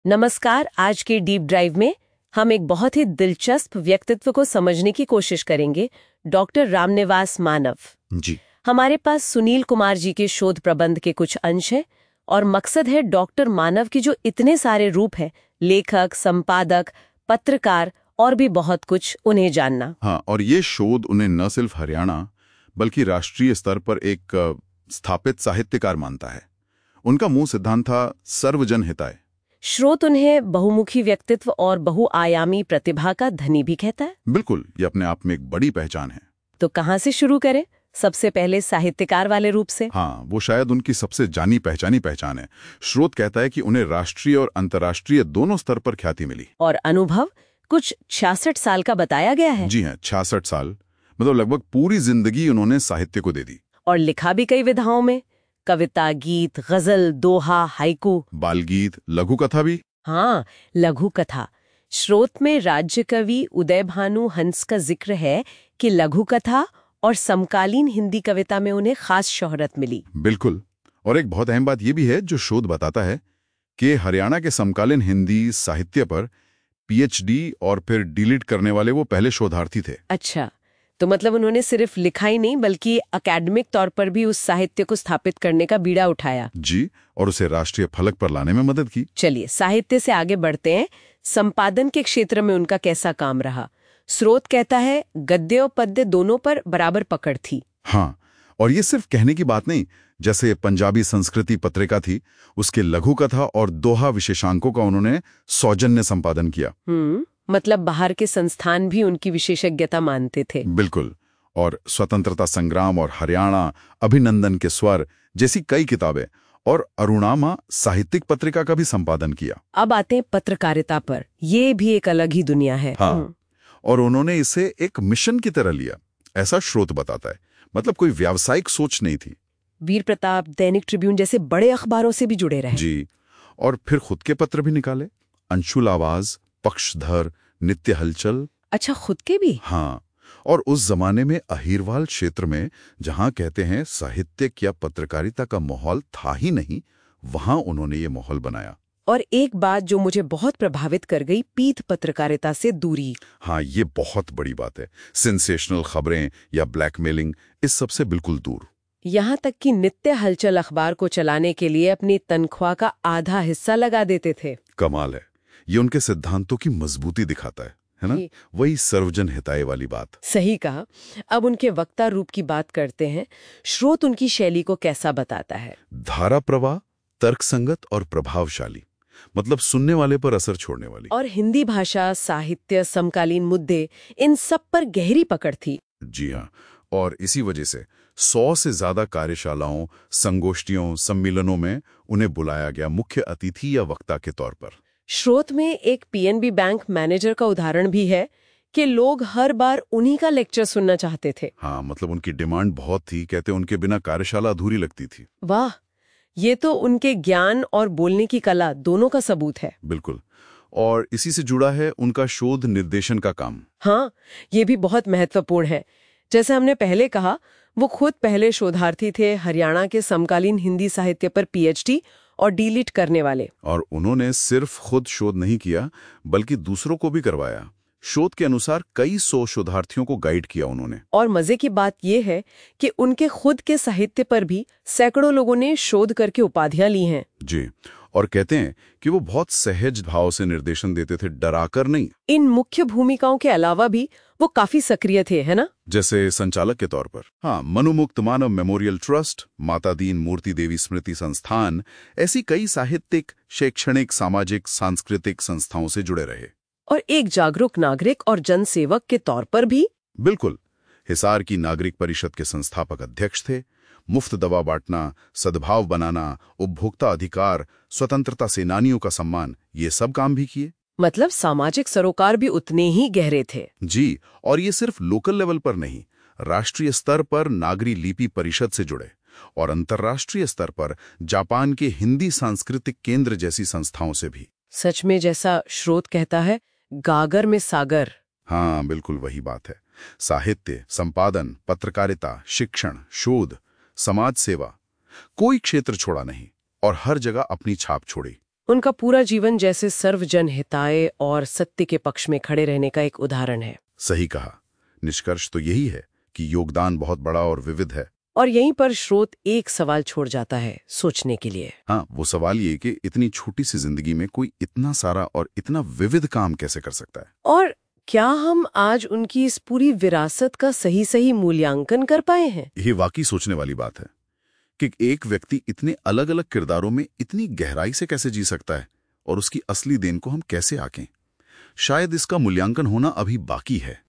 नमस्कार। आज के डीप ड्राइव में हम एक बहुत ही दिलचस्प व्यक्तित्व को समझने की कोशिश करेंगे, डॉक्टर रामनिवास मानव। जी। हमारे पास सुनील कुमार जी के शोध प्रबंध के कुछ अंश हैं और मकसद है डॉक्टर मानव की जो इतने सारे रूप हैं, लेखक, संपादक, पत्रकार और भी बहुत कुछ, उन्हें जानना। हाँ, और ये शोध उन्हें न सिर्फ हरियाणा बल्कि राष्ट्रीय स्तर पर एक स्थापित साहित्यकार मानता है। उनका मूल सिद्धांत था सर्वजन हिताय। स्रोत उन्हें बहुमुखी व्यक्तित्व और बहुआयामी प्रतिभा का धनी भी कहता है। बिल्कुल, ये अपने आप में एक बड़ी पहचान है। तो कहाँ से शुरू करें? सबसे पहले साहित्यकार वाले रूप से। हाँ, वो शायद उनकी सबसे जानी पहचानी पहचान है। स्रोत कहता है कि उन्हें राष्ट्रीय और अंतर्राष्ट्रीय दोनों स्तर पर ख्याति मिली। और अनुभव कुछ 66 साल का बताया गया है। जी हाँ, 66 साल, मतलब लगभग पूरी जिंदगी उन्होंने साहित्य को दे दी। और लिखा भी कई विधाओं में, कविता, गीत, गजल, दोहा, हाइकू, बाल गीत, लघु कथा भी। हाँ, लघु कथा। स्रोत में राज्य कवि उदय भानु हंस का जिक्र है कि लघु कथा और समकालीन हिंदी कविता में उन्हें खास शोहरत मिली। बिल्कुल, और एक बहुत अहम बात यह भी है जो शोध बताता है कि हरियाणा के समकालीन हिंदी साहित्य पर पीएचडी और फिर डीलिट करने वाले वो पहले शोधार्थी थे। अच्छा, तो मतलब उन्होंने सिर्फ लिखा ही नहीं बल्कि अकेडमिक तौर पर भी उस साहित्य को स्थापित करने का बीड़ा उठाया। जी, और उसे राष्ट्रीय फलक पर लाने में मदद की। चलिए साहित्य से आगे बढ़ते हैं। संपादन के क्षेत्र में उनका कैसा काम रहा? स्रोत कहता है गद्य और पद्य दोनों पर बराबर पकड़ थी। हाँ, और ये सिर्फ कहने की बात नहीं। जैसे पंजाबी संस्कृति पत्रिका थी, उसके लघु कथा और दोहा विशेषांकों का उन्होंने सौजन्य संपादन किया। मतलब बाहर के संस्थान भी उनकी विशेषज्ञता मानते थे। बिल्कुल, और स्वतंत्रता संग्राम और हरियाणा अभिनंदन के स्वर जैसी कई किताबें और अरुणामा साहित्यिक पत्रिका का भी संपादन किया। अब आते हैं पत्रकारिता पर। ये भी एक अलग ही दुनिया है। हाँ, और उन्होंने इसे एक मिशन की तरह लिया, ऐसा स्रोत बताता है। मतलब कोई व्यावसायिक सोच नहीं थी। वीर प्रताप, दैनिक ट्रिब्यून जैसे बड़े अखबारों से भी जुड़े रहे। जी, और फिर खुद के पत्र भी निकाले। अंशुल आवाज, पक्षधर, नित्य हलचल। अच्छा, खुद के भी? हाँ, और उस जमाने में अहिरवाल क्षेत्र में, जहां कहते हैं साहित्यिक या पत्रकारिता का माहौल था ही नहीं, वहां उन्होंने ये माहौल बनाया। और एक बात जो मुझे बहुत प्रभावित कर गई, पीठ पत्रकारिता से दूरी। हाँ, ये बहुत बड़ी बात है। सेंसेशनल खबरें या ब्लैकमेलिंग, इस सब से बिल्कुल दूर। यहाँ तक कि नित्य हलचल अखबार को चलाने के लिए अपनी तनख्वाह का आधा हिस्सा लगा देते थे। कमाल है। ये उनके सिद्धांतों की मजबूती दिखाता है ना? वही सर्वजन हिताय वाली बात। सही कहा। अब उनके वक्ता रूप की बात करते हैं। स्रोत उनकी शैली को कैसा बताता है? धारा प्रवाह, तर्कसंगत और प्रभावशाली, मतलब सुनने वाले पर असर छोड़ने वाली। और हिंदी भाषा, साहित्य, समकालीन मुद्दे, इन सब पर गहरी पकड़ थी। जी हाँ, और इसी वजह से 100 से ज्यादा कार्यशालाओं, संगोष्ठियों, सम्मेलनों में उन्हें बुलाया गया, मुख्य अतिथि या वक्ता के तौर पर। स्रोत में एक पीएनबी बैंक मैनेजर का उदाहरण भी है कि लोग हर बार उन्हीं का लेक्चर सुनना चाहते थे। हाँ, मतलब उनकी डिमांड बहुत थी। कहते उनके बिना कार्यशाला अधूरी लगती थी। वाह, ये तो उनके ज्ञान और बोलने की कला दोनों का सबूत है। बिल्कुल, और इसी से जुड़ा है उनका शोध निर्देशन का काम। हाँ, ये भी बहुत महत्वपूर्ण है। जैसे हमने पहले कहा, वो खुद पहले शोधार्थी थे, हरियाणा के समकालीन हिंदी साहित्य पर पीएचडी और डीलिट करने वाले। और उन्होंने सिर्फ खुद शोध नहीं किया बल्कि दूसरों को भी करवाया। शोध के अनुसार कई 100 शोधार्थियों को गाइड किया उन्होंने। और मजे की बात यह है कि उनके खुद के साहित्य पर भी सैकड़ों लोगों ने शोध करके उपाधियां ली हैं। जी, और कहते हैं कि वो बहुत सहज भाव से निर्देशन देते थे, डराकर नहीं। इन मुख्य भूमिकाओं के अलावा भी वो काफी सक्रिय थे, है ना? जैसे संचालक के तौर पर हाँ, मनुमुक्त मानव मेमोरियल ट्रस्ट, माता दीन मूर्ति देवी स्मृति संस्थान, ऐसी कई साहित्यिक, शैक्षणिक, सामाजिक, सांस्कृतिक संस्थाओं से जुड़े रहे। और एक जागरूक नागरिक और जनसेवक के तौर पर भी। बिल्कुल, हिसार की नागरिक परिषद के संस्थापक अध्यक्ष थे। मुफ्त दवा बांटना, सद्भाव बनाना, उपभोक्ता अधिकार, स्वतंत्रता सेनानियों का सम्मान, ये सब काम भी किए। मतलब सामाजिक सरोकार भी उतने ही गहरे थे। जी, और ये सिर्फ लोकल लेवल पर नहीं, राष्ट्रीय स्तर पर नागरी लिपि परिषद से जुड़े और अंतर्राष्ट्रीय स्तर पर जापान के हिंदी सांस्कृतिक केंद्र जैसी संस्थाओं से भी। सच में जैसा स्रोत कहता है, गागर में सागर। हाँ, बिल्कुल वही बात है। साहित्य, संपादन, पत्रकारिता, शिक्षण, शोध, समाज सेवा, कोई क्षेत्र छोड़ा नहीं और हर जगह अपनी छाप छोड़ी। उनका पूरा जीवन जैसे सर्वजन हिताय और सत्य के पक्ष में खड़े रहने का एक उदाहरण है। सही कहा। निष्कर्ष तो यही है कि योगदान बहुत बड़ा और विविध है। और यहीं पर स्रोत एक सवाल छोड़ जाता है सोचने के लिए। हाँ, वो सवाल ये कि इतनी छोटी सी जिंदगी में कोई इतना सारा और इतना विविध काम कैसे कर सकता है? और क्या हम आज उनकी इस पूरी विरासत का सही सही मूल्यांकन कर पाए हैं? ये वाकई सोचने वाली बात है कि एक व्यक्ति इतने अलग अलग किरदारों में इतनी गहराई से कैसे जी सकता है और उसकी असली देन को हम कैसे आंकें। शायद इसका मूल्यांकन होना अभी बाकी है।